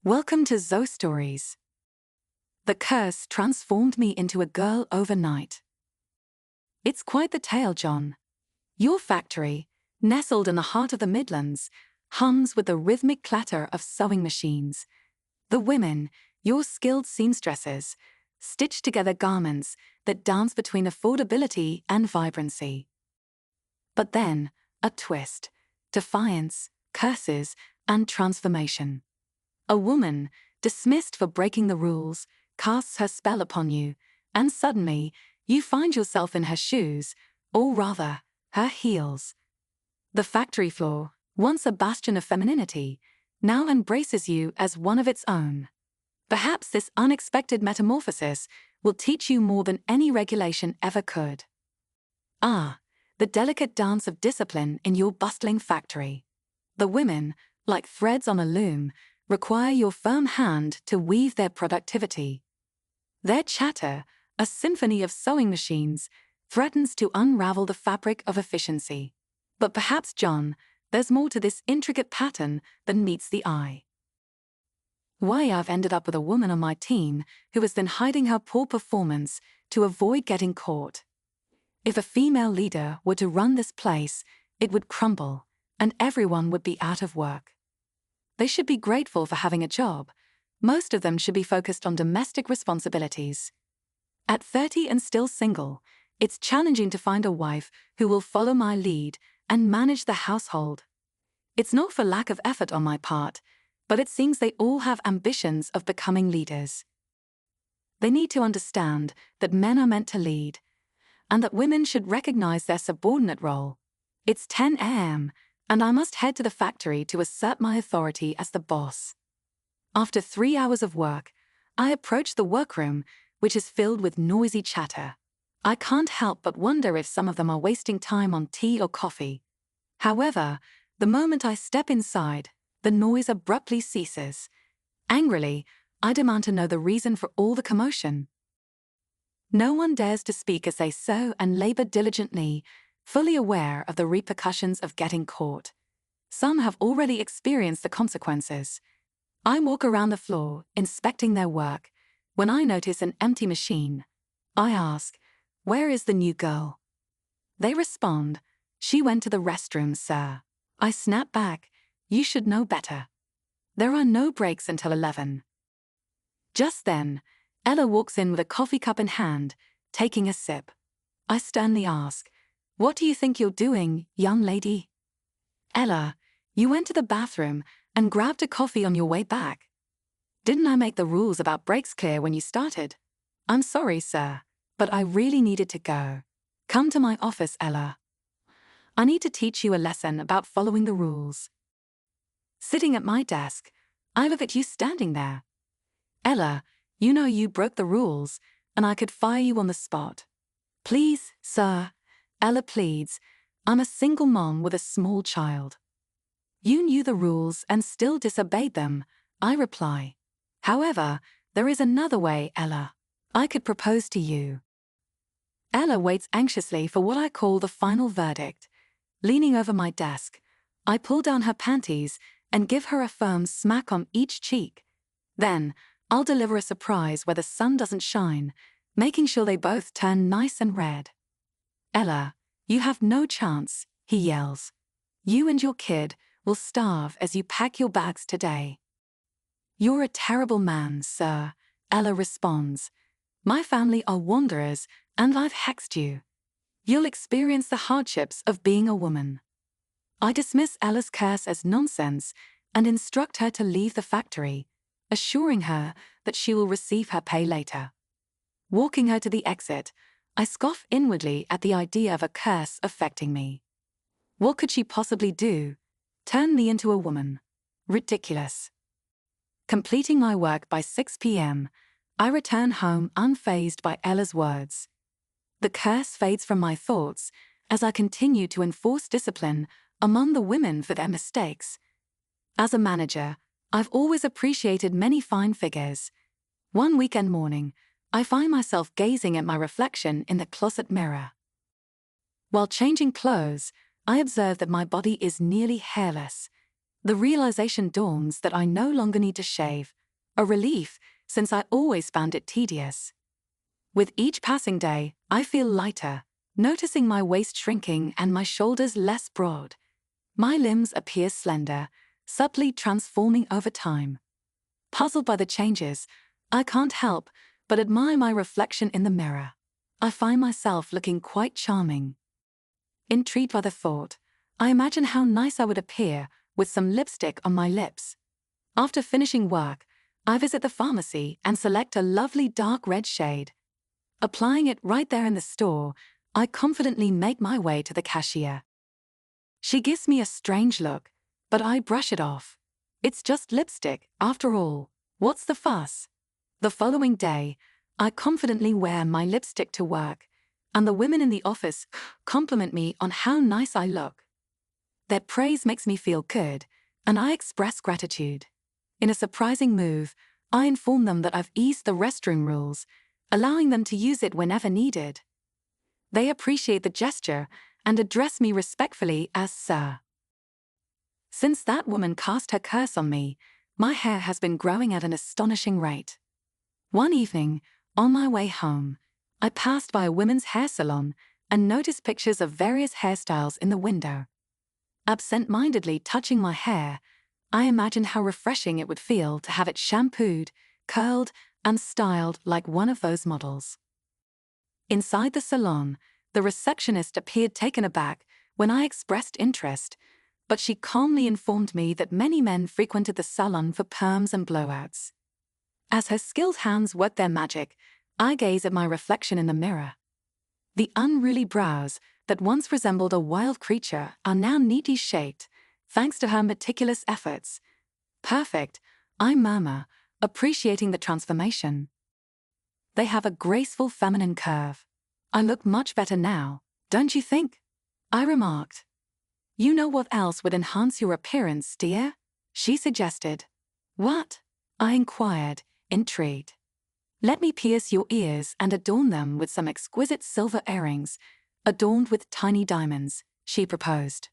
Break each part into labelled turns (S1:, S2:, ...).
S1: Welcome to Zoe Stories. The curse transformed me into a girl overnight. It's quite the tale, John. Your factory, nestled in the heart of the Midlands, hums with the rhythmic clatter of sewing machines. The women, your skilled seamstresses, stitch together garments that dance between affordability and vibrancy. But then, a twist, defiance, curses, and transformation. A woman, dismissed for breaking the rules, casts her spell upon you, and suddenly, you find yourself in her shoes, or rather, her heels. The factory floor, once a bastion of femininity, now embraces you as one of its own. Perhaps this unexpected metamorphosis will teach you more than any regulation ever could. Ah, the delicate dance of discipline in your bustling factory. The women, like threads on a loom, require your firm hand to weave their productivity. Their chatter, a symphony of sewing machines, threatens to unravel the fabric of efficiency. But perhaps, John, there's more to this intricate pattern than meets the eye. Why I've ended up with a woman on my team who has been hiding her poor performance to avoid getting caught. If a female leader were to run this place, it would crumble, and everyone would be out of work. They should be grateful for having a job. Most of them should be focused on domestic responsibilities. At 30 and still single, it's challenging to find a wife who will follow my lead and manage the household. It's not for lack of effort on my part, but it seems they all have ambitions of becoming leaders. They need to understand that men are meant to lead, and that women should recognize their subordinate role. It's 10 a.m., and I must head to the factory to assert my authority as the boss. After 3 hours of work, I approach the workroom, which is filled with noisy chatter. I can't help but wonder if some of them are wasting time on tea or coffee. However, the moment I step inside, the noise abruptly ceases. Angrily, I demand to know the reason for all the commotion. No one dares to speak as they sew and labor diligently, fully aware of the repercussions of getting caught. Some have already experienced the consequences. I walk around the floor, inspecting their work. When I notice an empty machine, I ask, "Where is the new girl?" They respond, "She went to the restroom, sir." I snap back, "You should know better. There are no breaks until 11. Just then, Ella walks in with a coffee cup in hand, taking a sip. I sternly ask, "What do you think you're doing, young lady?" "Ella, you went to the bathroom and grabbed a coffee on your way back. Didn't I make the rules about breaks clear when you started?" "I'm sorry, sir, but I really needed to go. Come to my office, Ella. I need to teach you a lesson about following the rules." Sitting at my desk, I look at you standing there. "Ella, you know you broke the rules, and I could fire you on the spot." "Please, sir," Ella pleads, "I'm a single mom with a small child." "You knew the rules and still disobeyed them," I reply. "However, there is another way, Ella. I could propose to you." Ella waits anxiously for what I call the final verdict. Leaning over my desk, I pull down her panties and give her a firm smack on each cheek. Then, I'll deliver a surprise where the sun doesn't shine, making sure they both turn nice and red. "Ella, you have no chance," he yells. "You and your kid will starve as you pack your bags today." "You're a terrible man, sir," Ella responds. "My family are wanderers, and I've hexed you. You'll experience the hardships of being a woman." I dismiss Ella's curse as nonsense and instruct her to leave the factory, assuring her that she will receive her pay later. Walking her to the exit, I scoff inwardly at the idea of a curse affecting me. What could she possibly do? Turn me into a woman? Ridiculous. Completing my work by 6 p.m., I return home unfazed by Ella's words. The curse fades from my thoughts as I continue to enforce discipline among the women for their mistakes. As a manager, I've always appreciated many fine figures. One weekend morning, I find myself gazing at my reflection in the closet mirror. While changing clothes, I observe that my body is nearly hairless. The realization dawns that I no longer need to shave, a relief since I always found it tedious. With each passing day, I feel lighter, noticing my waist shrinking and my shoulders less broad. My limbs appear slender, subtly transforming over time. Puzzled by the changes, I can't help but admire my reflection in the mirror. I find myself looking quite charming. Intrigued by the thought, I imagine how nice I would appear with some lipstick on my lips. After finishing work, I visit the pharmacy and select a lovely dark red shade. Applying it right there in the store, I confidently make my way to the cashier. She gives me a strange look, but I brush it off. It's just lipstick, after all. What's the fuss? The following day, I confidently wear my lipstick to work, and the women in the office compliment me on how nice I look. Their praise makes me feel good, and I express gratitude. In a surprising move, I inform them that I've eased the restroom rules, allowing them to use it whenever needed. They appreciate the gesture and address me respectfully as Sir. Since that woman cast her curse on me, my hair has been growing at an astonishing rate. One evening, on my way home, I passed by a women's hair salon and noticed pictures of various hairstyles in the window. Absent-mindedly touching my hair, I imagined how refreshing it would feel to have it shampooed, curled, and styled like one of those models. Inside the salon, the receptionist appeared taken aback when I expressed interest, but she calmly informed me that many men frequented the salon for perms and blowouts. As her skilled hands worked their magic, I gaze at my reflection in the mirror. The unruly brows that once resembled a wild creature are now neatly shaped, thanks to her meticulous efforts. Perfect, I murmur, appreciating the transformation. They have a graceful feminine curve. I look much better now, don't you think? I remarked. You know what else would enhance your appearance, dear? She suggested. What? I inquired, intrigued. Let me pierce your ears and adorn them with some exquisite silver earrings, adorned with tiny diamonds, she proposed.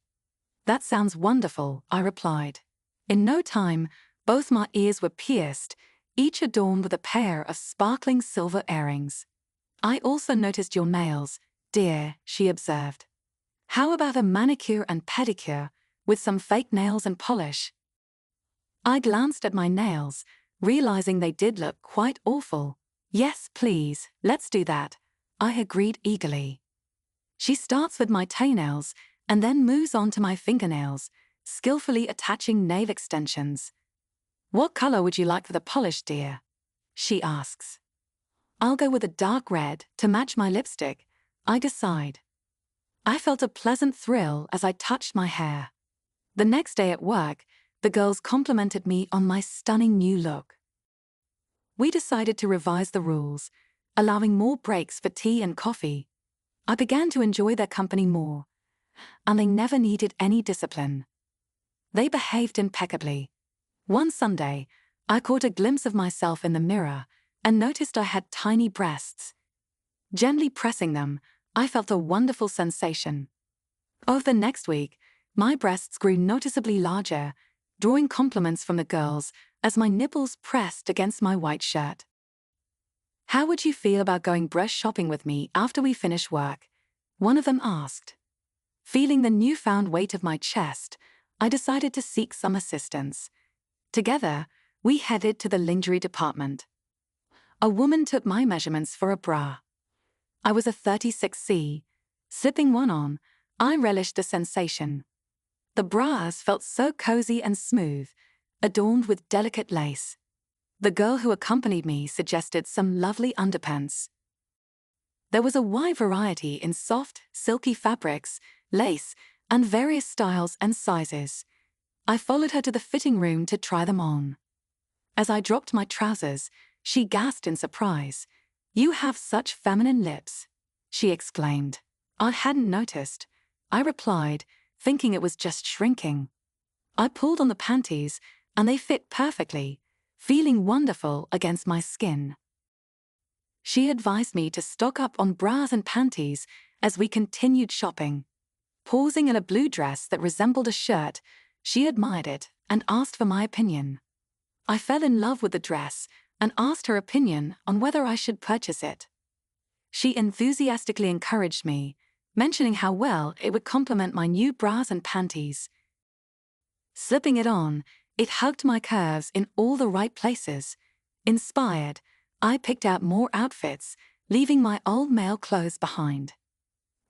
S1: That sounds wonderful, I replied. In no time, both my ears were pierced, each adorned with a pair of sparkling silver earrings. I also noticed your nails, dear, she observed. How about a manicure and pedicure, with some fake nails and polish? I glanced at my nails, realizing they did look quite awful. Yes, please, let's do that, I agreed eagerly. She starts with my toenails and then moves on to my fingernails, skillfully attaching nail extensions. What color would you like for the polish, dear? She asks. I'll go with a dark red to match my lipstick, I decide. I felt a pleasant thrill as I touched my hair. The next day at work, the girls complimented me on my stunning new look. We decided to revise the rules, allowing more breaks for tea and coffee. I began to enjoy their company more, and they never needed any discipline. They behaved impeccably. One Sunday, I caught a glimpse of myself in the mirror and noticed I had tiny breasts. Gently pressing them, I felt a wonderful sensation. Over the next week, my breasts grew noticeably larger, drawing compliments from the girls as my nipples pressed against my white shirt. How would you feel about going breast shopping with me after we finish work? One of them asked. Feeling the newfound weight of my chest, I decided to seek some assistance. Together, we headed to the lingerie department. A woman took my measurements for a bra. I was a 36C. Slipping one on, I relished the sensation. The bras felt so cozy and smooth, adorned with delicate lace. The girl who accompanied me suggested some lovely underpants. There was a wide variety in soft, silky fabrics, lace, and various styles and sizes. I followed her to the fitting room to try them on. As I dropped my trousers, she gasped in surprise. You have such feminine lips, she exclaimed. I hadn't noticed, I replied, thinking it was just shrinking. I pulled on the panties, and they fit perfectly, feeling wonderful against my skin. She advised me to stock up on bras and panties as we continued shopping. Pausing in a blue dress that resembled a shirt, she admired it and asked for my opinion. I fell in love with the dress and asked her opinion on whether I should purchase it. She enthusiastically encouraged me, mentioning how well it would complement my new bras and panties. Slipping it on, it hugged my curves in all the right places. Inspired, I picked out more outfits, leaving my old male clothes behind.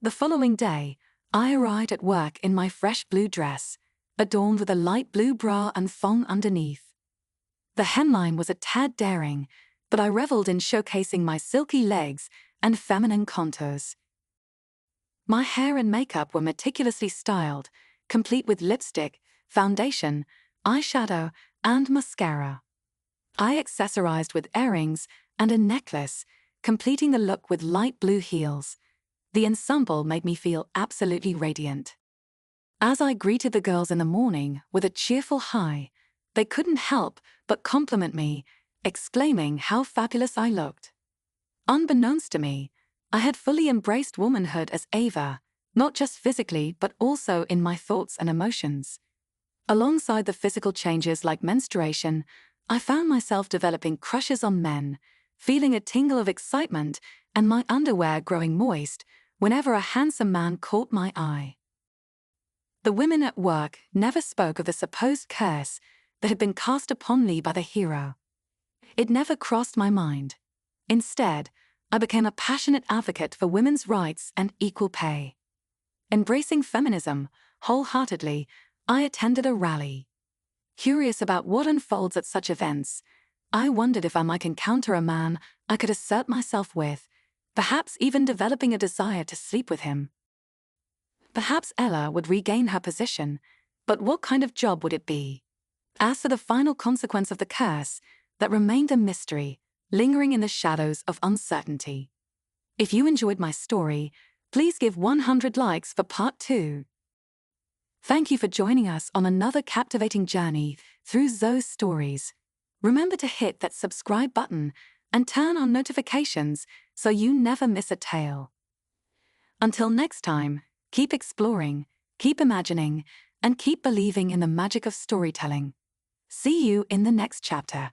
S1: The following day, I arrived at work in my fresh blue dress, adorned with a light blue bra and thong underneath. The hemline was a tad daring, but I reveled in showcasing my silky legs and feminine contours. My hair and makeup were meticulously styled, complete with lipstick, foundation, eyeshadow, and mascara. I accessorized with earrings and a necklace, completing the look with light blue heels. The ensemble made me feel absolutely radiant. As I greeted the girls in the morning with a cheerful hi, they couldn't help but compliment me, exclaiming how fabulous I looked. Unbeknownst to me, I had fully embraced womanhood as Ava, not just physically but also in my thoughts and emotions. Alongside the physical changes like menstruation, I found myself developing crushes on men, feeling a tingle of excitement and my underwear growing moist whenever a handsome man caught my eye. The women at work never spoke of the supposed curse that had been cast upon me by the hero. It never crossed my mind. Instead, I became a passionate advocate for women's rights and equal pay. Embracing feminism wholeheartedly, I attended a rally. Curious about what unfolds at such events, I wondered if I might encounter a man I could assert myself with, perhaps even developing a desire to sleep with him. Perhaps Ella would regain her position, but what kind of job would it be? As for the final consequence of the curse, that remained a mystery, lingering in the shadows of uncertainty. If you enjoyed my story, please give 100 likes for part 2. Thank you for joining us on another captivating journey through Zoe's stories. Remember to hit that subscribe button and turn on notifications so you never miss a tale. Until next time, keep exploring, keep imagining, and keep believing in the magic of storytelling. See you in the next chapter.